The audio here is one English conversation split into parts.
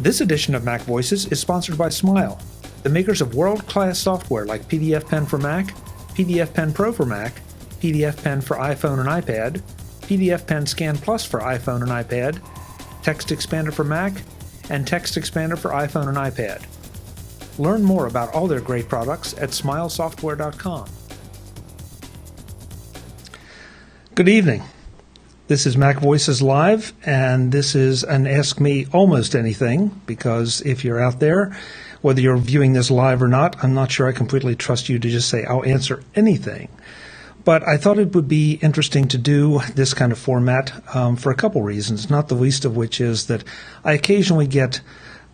This edition of Mac Voices is sponsored by Smile, the makers of world-class software like PDF Pen for Mac, PDF Pen Pro for Mac, PDF Pen for iPhone and iPad, PDF Pen Scan Plus for iPhone and iPad, Text Expander for Mac, and Text Expander for iPhone and iPad. Learn more about all their great products at smilesoftware.com. Good evening. This is Mac Voices Live, and this is an Ask Me Almost Anything, because if you're out there, whether you're viewing this live or not, I'm not sure I completely trust you to just say, I'll answer anything. But I thought it would be interesting to do this kind of format for a couple reasons, not the least of which is that I occasionally get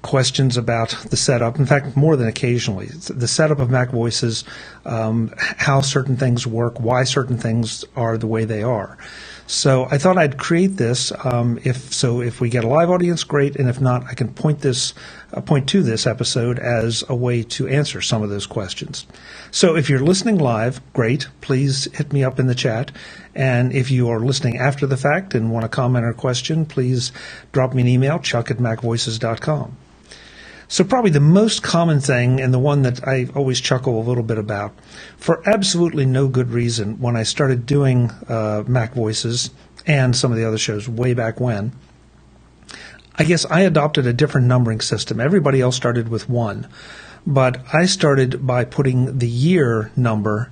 questions about the setup. In fact, more than occasionally, the setup of Mac Voices, how certain things work, why certain things are the way they are. So I thought I'd create this. If we get a live audience, great, and if not, I can point to this episode as a way to answer some of those questions. So if you're listening live, great. Please hit me up in the chat. And if you are listening after the fact and want to comment or question, please drop me an email, chuck@macvoices.com. So probably the most common thing, and the one that I always chuckle a little bit about, for absolutely no good reason, when I started doing Mac Voices and some of the other shows way back when, I guess I adopted a different numbering system. Everybody else started with 1, but I started by putting the year number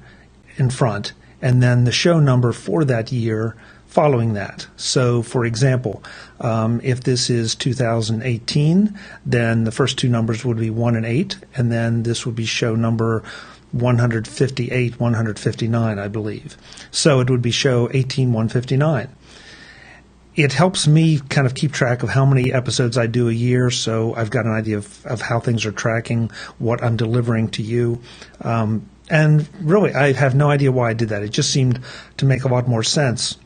in front and then the show number for that year following that. So, for example, if this is 2018, then the first two numbers would be 1 and 8, and then this would be show number 158, 159, I believe. So it would be show 18159. It helps me kind of keep track of how many episodes I do a year, so I've got an idea of how things are tracking, what I'm delivering to you. And really, I have no idea why I did that. It just seemed to make a lot more sense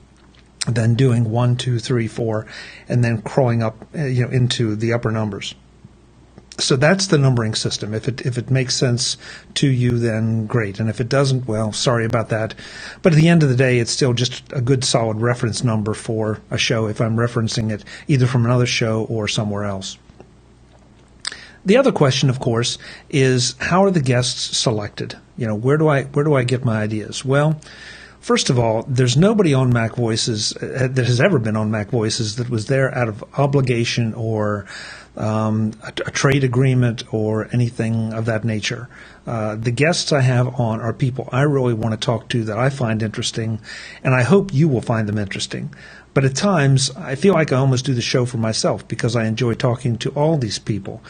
than doing 1, 2, 3, 4, and then crawling up, into the upper numbers. So that's the numbering system. If it makes sense to you, then great. And if it doesn't, well, sorry about that. But at the end of the day, it's still just a good solid reference number for a show if I'm referencing it either from another show or somewhere else. The other question, of course, is how are the guests selected? Where do I get my ideas? Well, first of all, there's nobody on Mac Voices that has ever been on Mac Voices that was there out of obligation or a trade agreement or anything of that nature. The guests I have on are people I really want to talk to that I find interesting, and I hope you will find them interesting. But at times, I feel like I almost do the show for myself because I enjoy talking to all these people.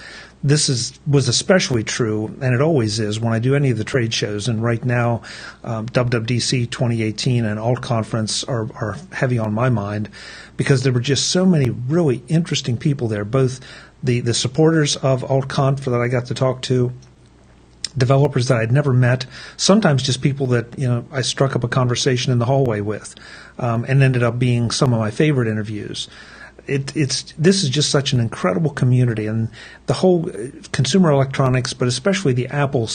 This was especially true, and it always is, when I do any of the trade shows. And right now, WWDC 2018 and Alt Conference are heavy on my mind because there were just so many really interesting people there, both the supporters of AltConf that I got to talk to, developers that I'd never met, sometimes just people that I struck up a conversation in the hallway with, and ended up being some of my favorite interviews. This is just such an incredible community, and the whole consumer electronics, but especially the Apple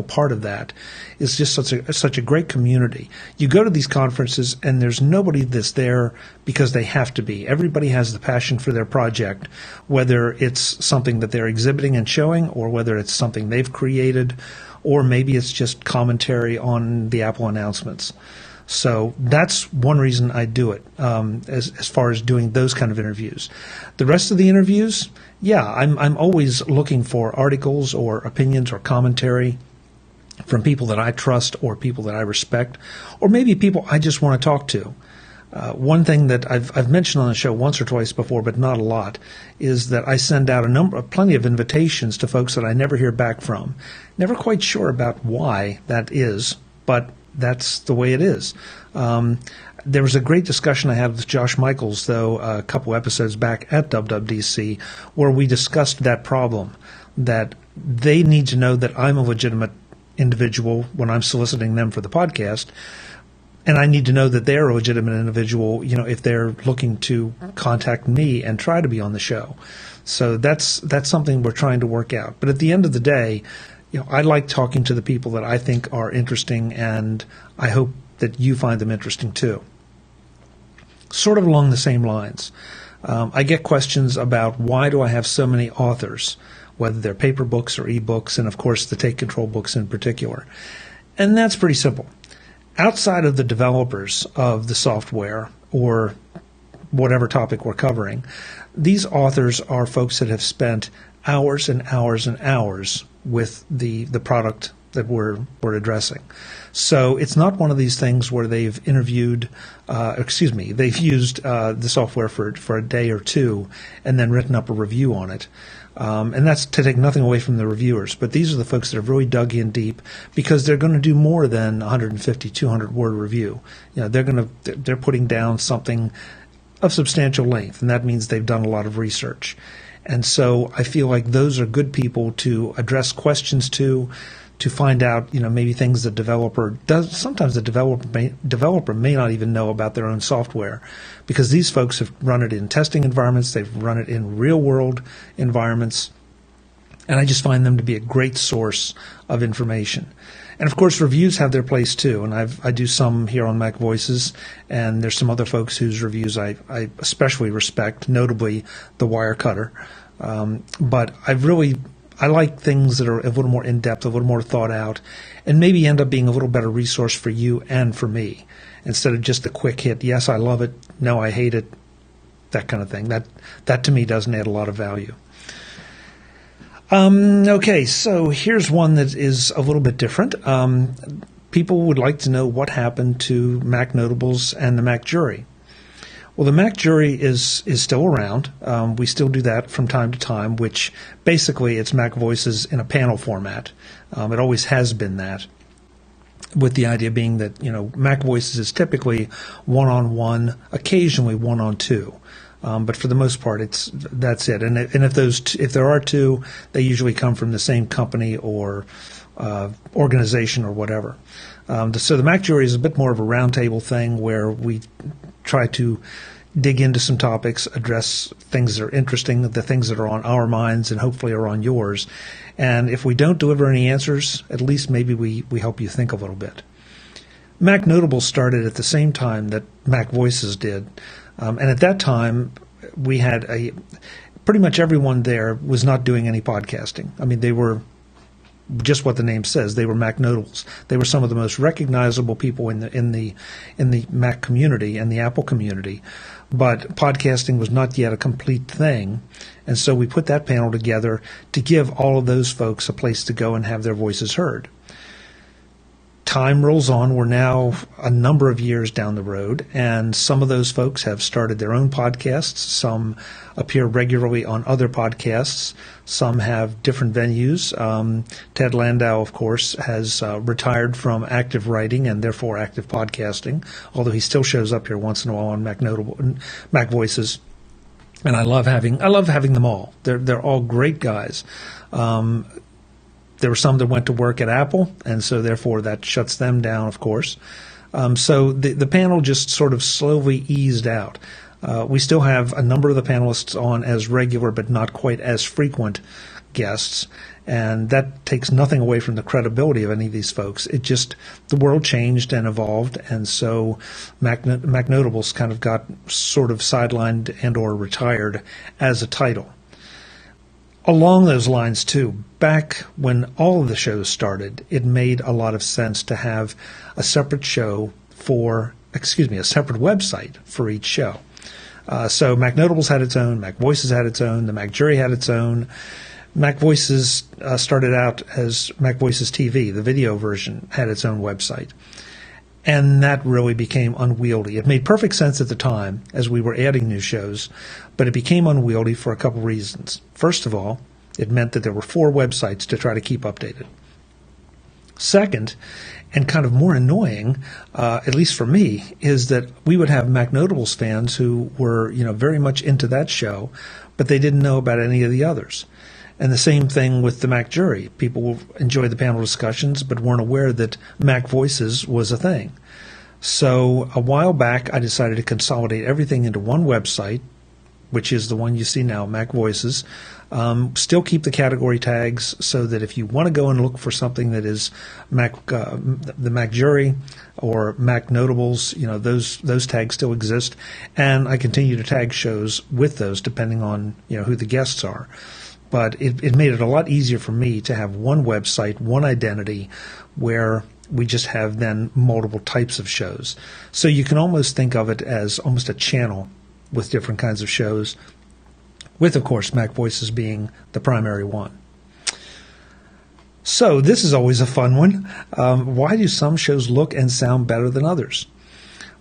part of that, is just such a great community. You go to these conferences, and there's nobody that's there because they have to be. Everybody has the passion for their project, whether it's something that they're exhibiting and showing, or whether it's something they've created, or maybe it's just commentary on the Apple announcements. So that's one reason I do it, as far as doing those kind of interviews. The rest of the interviews, I'm always looking for articles or opinions or commentary from people that I trust or people that I respect, or maybe people I just want to talk to. One thing that I've mentioned on the show once or twice before, but not a lot, is that I send out plenty of invitations to folks that I never hear back from. Never quite sure about why that is, but that's the way it is. There was a great discussion I had with Josh Michaels, though, a couple episodes back at WWDC, where we discussed that problem, that they need to know that I'm a legitimate individual when I'm soliciting them for the podcast, and I need to know that they're a legitimate individual, if they're looking to contact me and try to be on the show. So that's something we're trying to work out. But at the end of the day, I like talking to the people that I think are interesting, and I hope that you find them interesting too. Sort of along the same lines. I get questions about why do I have so many authors, whether they're paper books or ebooks, and of course the Take Control books in particular. And that's pretty simple. Outside of the developers of the software or whatever topic we're covering, these authors are folks that have spent hours and hours and hours with the product that we're addressing. So it's not one of these things where they've they've used the software for a day or two and then written up a review on it. And that's to take nothing away from the reviewers, but these are the folks that have really dug in deep because they're going to do more than 150, 200 word review. They're putting down something of substantial length, and that means they've done a lot of research. And so I feel like those are good people to address questions to find out, maybe things the developer does. Sometimes the developer may not even know about their own software because these folks have run it in testing environments, they've run it in real-world environments, and I just find them to be a great source of information. And of course, reviews have their place too, and I do some here on MacVoices, and there's some other folks whose reviews I especially respect, notably the Wirecutter. But I like things that are a little more in-depth, a little more thought out, and maybe end up being a little better resource for you and for me, instead of just the quick hit, yes, I love it, no, I hate it, that kind of thing. That to me doesn't add a lot of value. Okay, so here's one that is a little bit different. People would like to know what happened to Mac Notables and the Mac Jury. Well, the Mac Jury is still around. We still do that from time to time, which basically it's MacVoices in a panel format. It always has been that, with the idea being that MacVoices is typically one-on-one, occasionally one-on-two. But for the most part, that's it. And if there are two, they usually come from the same company or organization or whatever. So the Mac Jury is a bit more of a roundtable thing where we try to dig into some topics, address things that are interesting, the things that are on our minds and hopefully are on yours. And if we don't deliver any answers, at least maybe we help you think a little bit. Mac Notables started at the same time that MacVoices did. And at that time, we had pretty much everyone there was not doing any podcasting. I mean, they were just what the name says. They were Mac Notables. They were some of the most recognizable people in the Mac community and the Apple community. But podcasting was not yet a complete thing, and so we put that panel together to give all of those folks a place to go and have their voices heard. Time rolls on. We're now a number of years down the road, and some of those folks have started their own podcasts. Some appear regularly on other podcasts. Some have different venues. Ted Landau, of course, has retired from active writing and therefore active podcasting, although he still shows up here once in a while on MacVoices. And I love having them all. They're all great guys. There were some that went to work at Apple, and so therefore that shuts them down, of course. So the panel just sort of slowly eased out. We still have a number of the panelists on as regular but not quite as frequent guests, and that takes nothing away from the credibility of any of these folks. It just, the world changed and evolved, and so Mac Notables kind of got sort of sidelined and or retired as a title. Along those lines, too, back when all of the shows started, it made a lot of sense to have a separate a separate website for each show. So Mac Notables had its own, MacVoices had its own, the Mac Jury had its own. MacVoices started out as MacVoices TV. The video version had its own website. And that really became unwieldy. It made perfect sense at the time as we were adding new shows, but it became unwieldy for a couple reasons. First of all, it meant that there were 4 websites to try to keep updated. Second, and kind of more annoying, at least for me, is that we would have Mac Notables fans who were, very much into that show, but they didn't know about any of the others. And the same thing with the Mac Jury. People enjoyed the panel discussions but weren't aware that MacVoices was a thing. So a while back, I decided to consolidate everything into one website, which is the one you see now, MacVoices. Still keep the category tags so that if you want to go and look for something that is the Mac Jury or Mac Notables, those tags still exist, and I continue to tag shows with those depending on who the guests are. But it made it a lot easier for me to have one website, one identity, where we just have then multiple types of shows. So you can almost think of it as almost a channel with different kinds of shows, with, of course, MacVoices being the primary one. So this is always a fun one. Why do some shows look and sound better than others?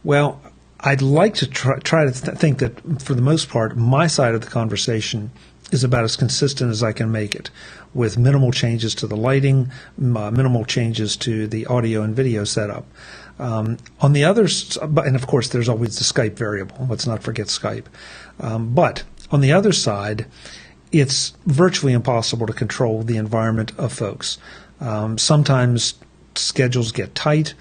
Well, I'd like to try to think that, for the most part, my side of the conversation is about as consistent as I can make it, with minimal changes to the lighting, minimal changes to the audio and video setup. On the others, and of course there's always the Skype variable, let's not forget Skype. But on the other side, it's virtually impossible to control the environment of folks. Sometimes schedules get tight,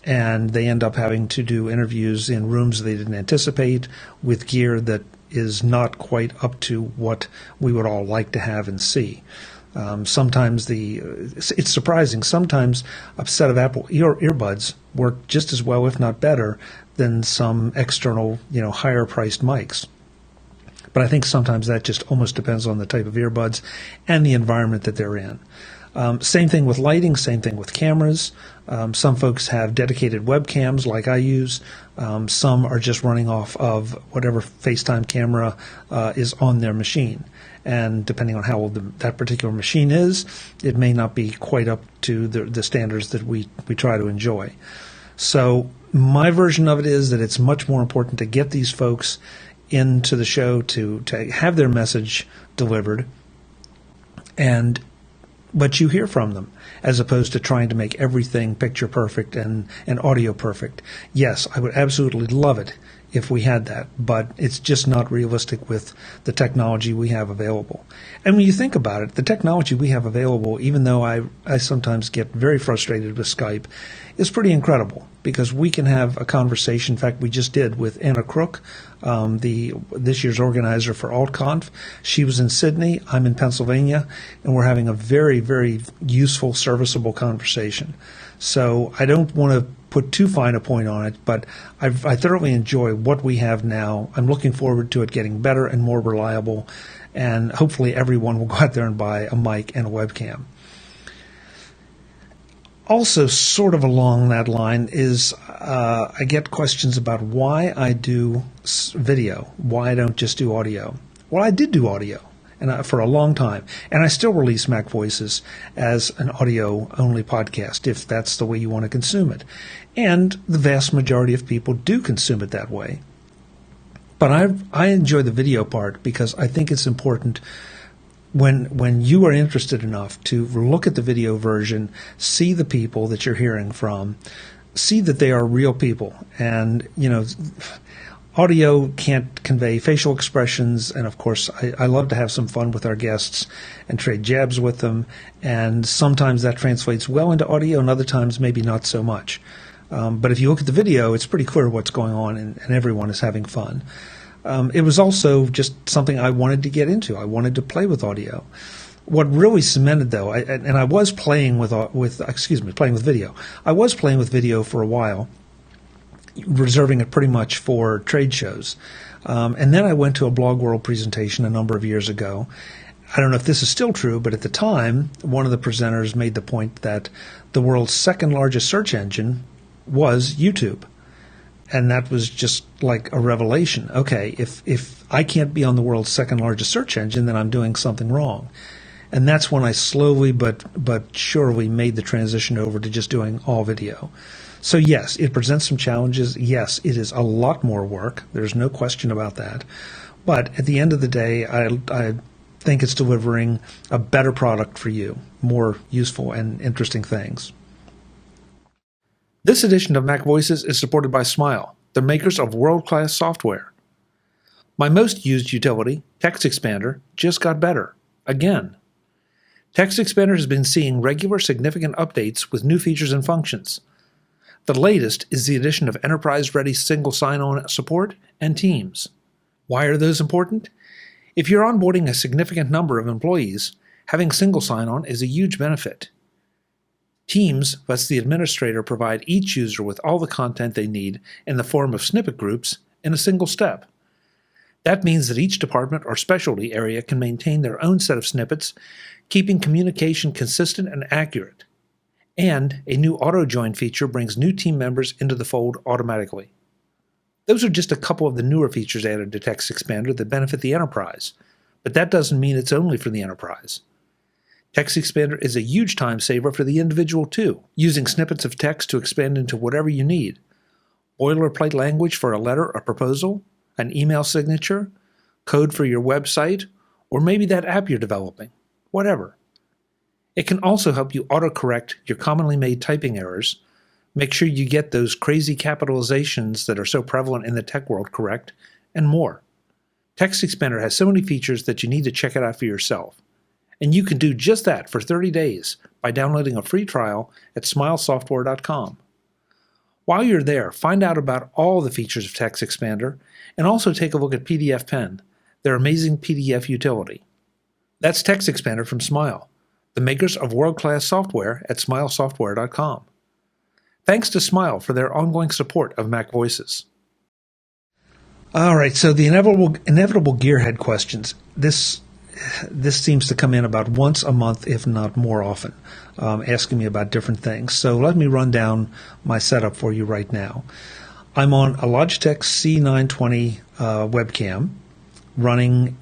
and they end up having to do interviews in rooms they didn't anticipate, with gear that is not quite up to what we would all like to have and see. Sometimes it's surprising. Sometimes a set of Apple earbuds work just as well, if not better, than some external, higher-priced mics. But I think sometimes that just almost depends on the type of earbuds and the environment that they're in. Same thing with lighting, same thing with cameras. Some folks have dedicated webcams like I use. Some are just running off of whatever FaceTime camera is on their machine. And depending on how old that particular machine is, it may not be quite up to the standards that we try to enjoy. So my version of it is that it's much more important to get these folks into the show to have their message delivered and let you hear from them, as opposed to trying to make everything picture perfect and audio perfect. Yes, I would absolutely love it if we had that, but it's just not realistic with the technology we have available. And when you think about it, the technology we have available, even though I sometimes get very frustrated with Skype, is pretty incredible, because we can have a conversation. In fact, we just did with Anna Crook, this year's organizer for AltConf. She was in Sydney, I'm in Pennsylvania, and we're having a very, very useful, serviceable conversation. So I don't want to put too fine a point on it, but I thoroughly enjoy what we have now. I'm looking forward to it getting better and more reliable, and hopefully everyone will go out there and buy a mic and a webcam. Also, sort of along that line is I get questions about why I do video, why I don't just do audio. Well, I did do audio for a long time, and I still release MacVoices as an audio-only podcast, if that's the way you want to consume it. And the vast majority of people do consume it that way. But I enjoy the video part because I think it's important when you are interested enough to look at the video version, see the people that you're hearing from, see that they are real people. And, audio can't convey facial expressions, and of course I love to have some fun with our guests and trade jabs with them, and sometimes that translates well into audio and other times maybe not so much. But if you look at the video, it's pretty clear what's going on, and everyone is having fun. It was also just something I wanted to get into. I wanted to play with audio. What really cemented, though, I was playing with video. I was playing with video for a while, reserving it pretty much for trade shows. And then I went to a Blog World presentation a number of years ago. I don't know if this is still true, but at the time, one of the presenters made the point that the world's second largest search engine was YouTube. And that was just like a revelation. Okay, if I can't be on the world's second largest search engine, then I'm doing something wrong. And that's when I slowly but surely made the transition over to just doing all video. So yes, it presents some challenges. Yes, it is a lot more work. There's no question about that. But at the end of the day, I think it's delivering a better product for you, more useful and interesting things. This edition of MacVoices is supported by Smile, the makers of world-class software. My most used utility, Text Expander, just got better. Again. Text Expander has been seeing regular significant updates with new features and functions. The latest is the addition of enterprise-ready single sign-on support and Teams. Why are those important? If you're onboarding a significant number of employees, having single sign-on is a huge benefit. Teams lets the administrator provide each user with all the content they need in the form of snippet groups in a single step. That means that each department or specialty area can maintain their own set of snippets, keeping communication consistent and accurate. And a new auto-join feature brings new team members into the fold automatically. Those are just a couple of the newer features added to TextExpander that benefit the enterprise, but that doesn't mean it's only for the enterprise. TextExpander is a huge time saver for the individual too, using snippets of text to expand into whatever you need. Boilerplate language for a letter or proposal, an email signature, code for your website, or maybe that app you're developing, whatever. It can also help you autocorrect your commonly made typing errors, make sure you get those crazy capitalizations that are so prevalent in the tech world correct, and more. TextExpander has so many features that you need to check it out for yourself. And you can do just that for 30 days by downloading a free trial at smilesoftware.com. While you're there, find out about all the features of TextExpander and also take a look at PDF Pen, their amazing PDF utility. That's TextExpander from Smile, the makers of world-class software at smilesoftware.com. Thanks to Smile for their ongoing support of MacVoices. All right, so the inevitable gearhead questions. This seems to come in about once a month, if not more often, asking me about different things. So let me run down my setup for you right now. I'm on a Logitech C920 webcam running,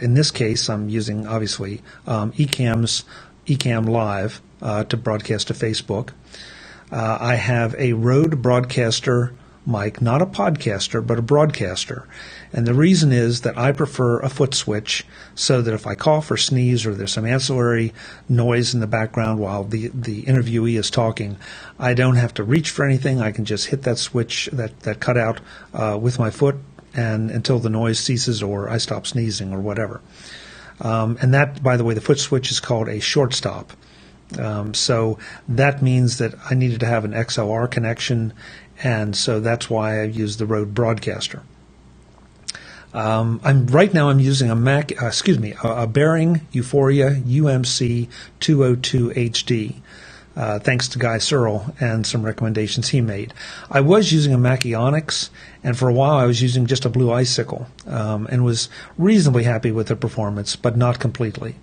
in this case, I'm using, obviously, Ecamm Live to broadcast to Facebook. I have a Rode Broadcaster mic, not a podcaster, but a broadcaster. And the reason is that I prefer a foot switch so that if I cough or sneeze or there's some ancillary noise in the background while the interviewee is talking, I don't have to reach for anything. I can just hit that switch, that cutout with my foot and until the noise ceases or I stop sneezing or whatever. And that, by the way, the foot switch is called a shortstop. So that means that I needed to have an XLR connection, and so that's why I use the Rode Broadcaster. Right now I'm using a Behring Euphoria UMC 202 HD. Thanks to Guy Searle and some recommendations he made. I was using a Mackie Onyx, and for a while I was using just a Blue Icicle, and was reasonably happy with the performance, but not completely.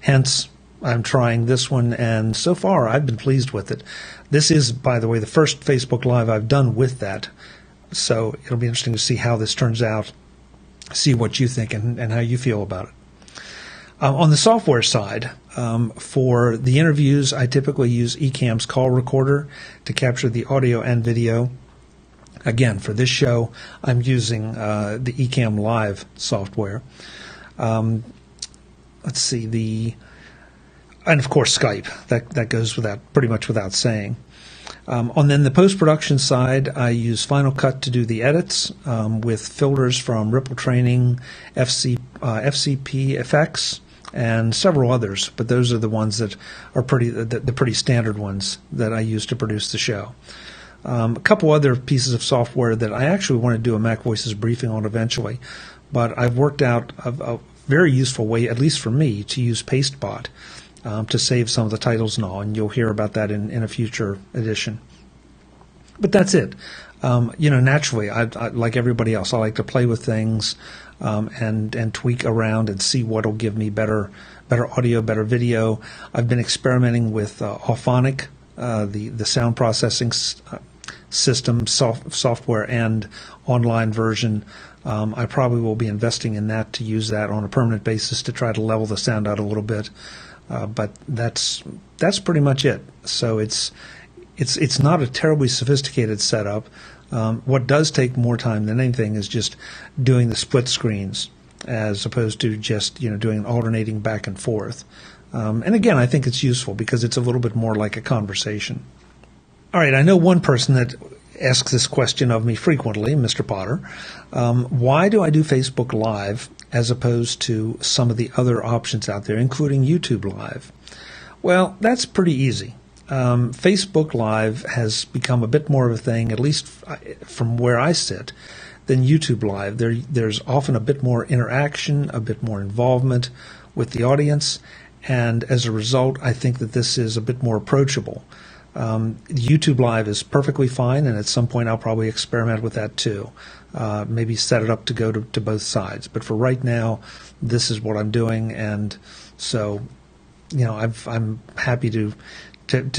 Hence, I'm trying this one, and so far I've been pleased with it. This is, by the way, the first Facebook Live I've done with that, so it'll be interesting to see how this turns out, see what you think and how you feel about it. On the software side, for the interviews, I typically use Ecamm's call recorder to capture the audio and video. Again, for this show, I'm using the Ecamm Live software. Let's see, and of course Skype. That goes pretty much without saying. On then the post-production side, I use Final Cut to do the edits with filters from Ripple Training, FCP Effects, and several others. But those are the ones that are the pretty standard ones that I use to produce the show. A couple other pieces of software that I actually want to do a MacVoices briefing on eventually, but I've worked out a very useful way, at least for me, to use Pastebot to save some of the titles and all, and you'll hear about that in a future edition. But that's it. Naturally, I like everybody else, I like to play with things and tweak around and see what'll give me better audio, better video. I've been experimenting with Auphonic, the sound processing system, software and online version. I probably will be investing in that to use that on a permanent basis to try to level the sound out a little bit. But that's pretty much it. So it's not a terribly sophisticated setup. What does take more time than anything is just doing the split screens, as opposed to just doing alternating back and forth. And again, I think it's useful because it's a little bit more like a conversation. All right, I know one person that asks this question of me frequently, Mr. Potter. Why do I do Facebook Live as opposed to some of the other options out there, including YouTube Live? Well, that's pretty easy. Facebook Live has become a bit more of a thing, at least from where I sit, than YouTube Live. There's often a bit more interaction, a bit more involvement with the audience, and as a result, I think that this is a bit more approachable. YouTube Live is perfectly fine, and at some point I'll probably experiment with that too. Maybe set it up to go to both sides. But for right now, this is what I'm doing, and so, I'm happy to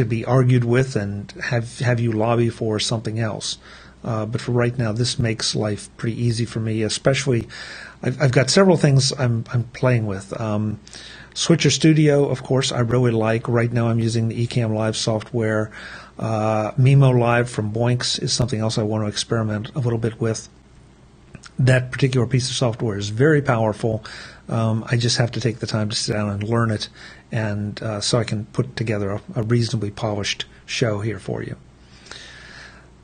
be argued with and have you lobby for something else. But for right now, this makes life pretty easy for me. Especially, I've got several things I'm playing with. Switcher Studio, of course, I really like. Right now, I'm using the Ecamm Live software. Mimo Live from Boinks is something else I want to experiment a little bit with. That particular piece of software is very powerful. I just have to take the time to sit down and learn it, and so I can put together a reasonably polished show here for you.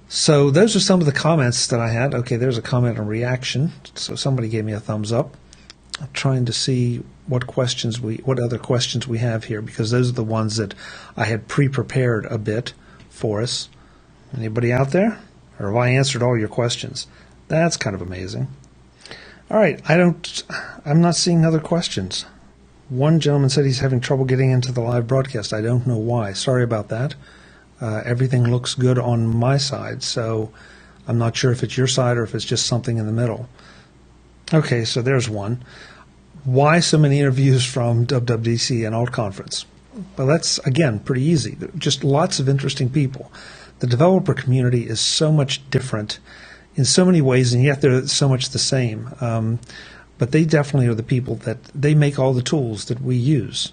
So those are some of the comments that I had. Okay, there's a comment on reaction. So somebody gave me a thumbs up. I'm trying to see what other questions we have here, because those are the ones that I had pre-prepared a bit for us. Anybody out there? Or have I answered all your questions? That's kind of amazing. All right, I'm not seeing other questions. One gentleman said he's having trouble getting into the live broadcast. I don't know why. Sorry about that. Everything looks good on my side, so I'm not sure if it's your side or if it's just something in the middle. Okay, so there's one. Why so many interviews from WWDC and Alt Conference? Well, that's, again, pretty easy. Just lots of interesting people. The developer community is so much different in so many ways, and yet they're so much the same. But they definitely are the people that they make all the tools that we use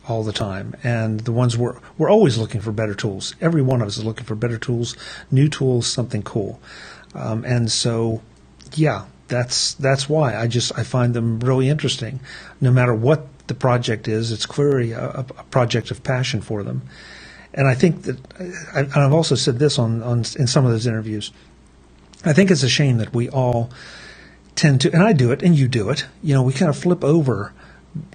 all the time, and the ones we're always looking for better tools. Every one of us is looking for better tools, new tools, something cool. And so, yeah, that's why I find them really interesting. No matter what the project is, it's clearly a project of passion for them. And I think that I've also said this in some of those interviews. I think it's a shame that we all tend to, and I do it, and you do it. We kind of flip over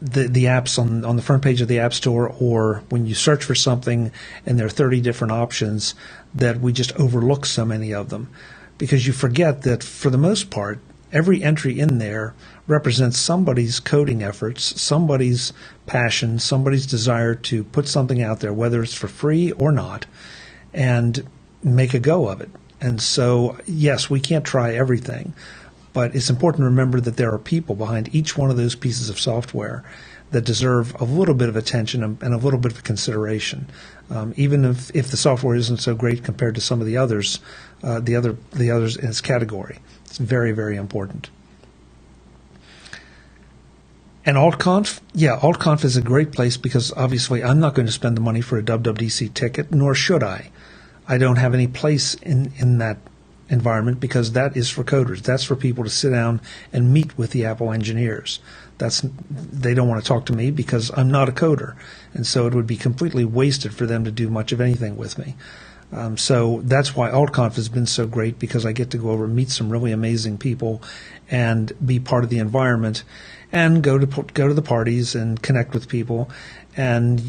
the apps on the front page of the App Store, or when you search for something and there are 30 different options, that we just overlook so many of them, because you forget that for the most part, every entry in there represents somebody's coding efforts, somebody's passion, somebody's desire to put something out there, whether it's for free or not, and make a go of it. And so, yes, we can't try everything, but it's important to remember that there are people behind each one of those pieces of software that deserve a little bit of attention and a little bit of consideration, even if the software isn't so great compared to some of the others, the others in its category. It's very, very important. And AltConf, yeah, AltConf is a great place because obviously I'm not going to spend the money for a WWDC ticket, nor should I. I don't have any place in that environment because that is for coders. That's for people to sit down and meet with the Apple engineers. They don't want to talk to me because I'm not a coder, and so it would be completely wasted for them to do much of anything with me. So that's why AltConf has been so great, because I get to go over and meet some really amazing people and be part of the environment and go to the parties and connect with people. And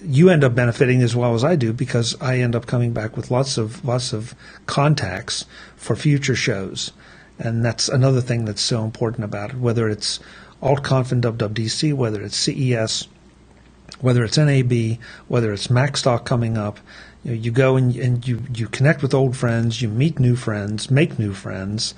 you end up benefiting as well as I do, because I end up coming back with lots of contacts for future shows. And that's another thing that's so important about it, whether it's AltConf and WWDC, whether it's CES, whether it's NAB, whether it's MacStock coming up. You go and you connect with old friends, you meet new friends, make new friends,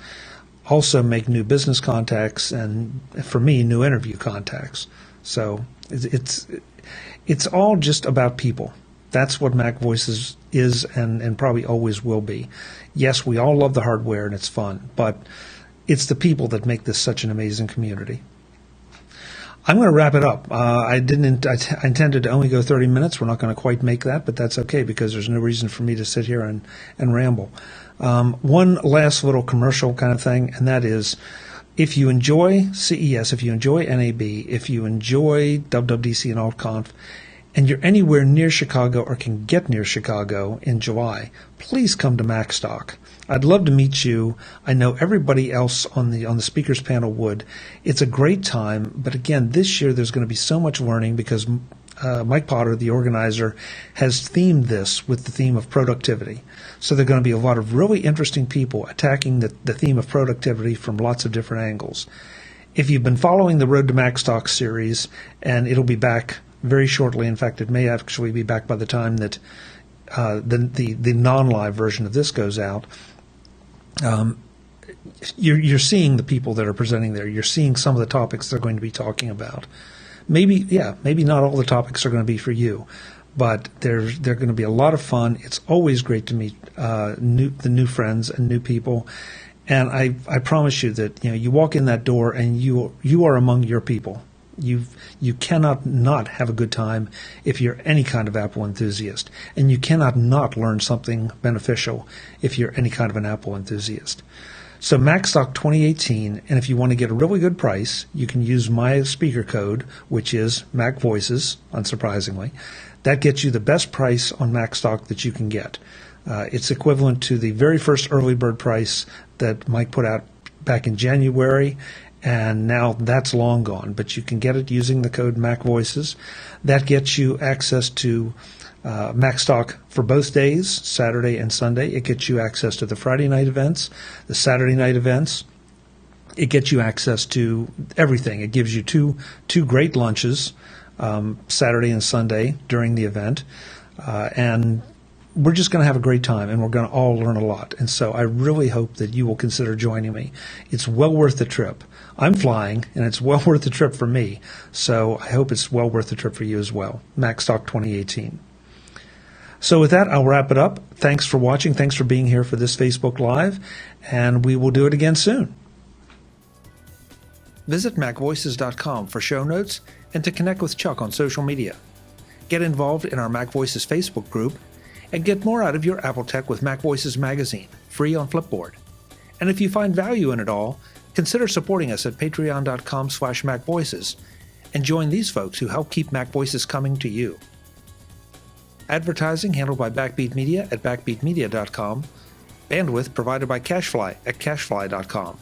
also make new business contacts, and for me, new interview contacts. So it's all just about people. That's what MacVoices is and probably always will be. Yes, we all love the hardware and it's fun, but it's the people that make this such an amazing community. I'm going to wrap it up. I intended to only go 30 minutes. We're not going to quite make that, but that's okay because there's no reason for me to sit here and ramble. One last little commercial kind of thing, and that is, if you enjoy CES, if you enjoy NAB, if you enjoy WWDC and AltConf, and you're anywhere near Chicago or can get near Chicago in July, please come to MacStock. I'd love to meet you. I know everybody else on the speakers panel would. It's a great time, but again, this year there's going to be so much learning because Mike Potter, the organizer, has themed this with the theme of productivity. So there are going to be a lot of really interesting people attacking the theme of productivity from lots of different angles. If you've been following the Road to MacStock series, and it'll be back very shortly. In fact, it may actually be back by the time that the non-live version of this goes out. You're seeing the people that are presenting there. You're seeing some of the topics they're going to be talking about. Maybe not all the topics are going to be for you, but they're going to be a lot of fun. It's always great to meet the new friends and new people. And I promise you that you walk in that door and you are among your people. You cannot not have a good time if you're any kind of Apple enthusiast, and you cannot not learn something beneficial if you're any kind of an Apple enthusiast. So MacStock 2018, and if you want to get a really good price, you can use my speaker code, which is MacVoices, unsurprisingly. That gets you the best price on MacStock that you can get. It's equivalent to the very first early bird price that Mike put out back in January, and now that's long gone. But you can get it using the code MacVoices. That gets you access to MacStock for both days, Saturday and Sunday. It gets you access to the Friday night events, the Saturday night events. It gets you access to everything. It gives you two great lunches, Saturday and Sunday during the event, and we're just going to have a great time, and we're going to all learn a lot. And so I really hope that you will consider joining me. It's well worth the trip. I'm flying, and it's well worth the trip for me. So I hope it's well worth the trip for you as well. MacStock 2018. So with that, I'll wrap it up. Thanks for watching. Thanks for being here for this Facebook Live, and we will do it again soon. Visit MacVoices.com for show notes and to connect with Chuck on social media. Get involved in our MacVoices Facebook group, and get more out of your Apple tech with MacVoices magazine, free on Flipboard. And if you find value in it all, consider supporting us at patreon.com/MacVoices and join these folks who help keep MacVoices coming to you. Advertising handled by Backbeat Media at backbeatmedia.com. Bandwidth provided by CacheFly at cachefly.com.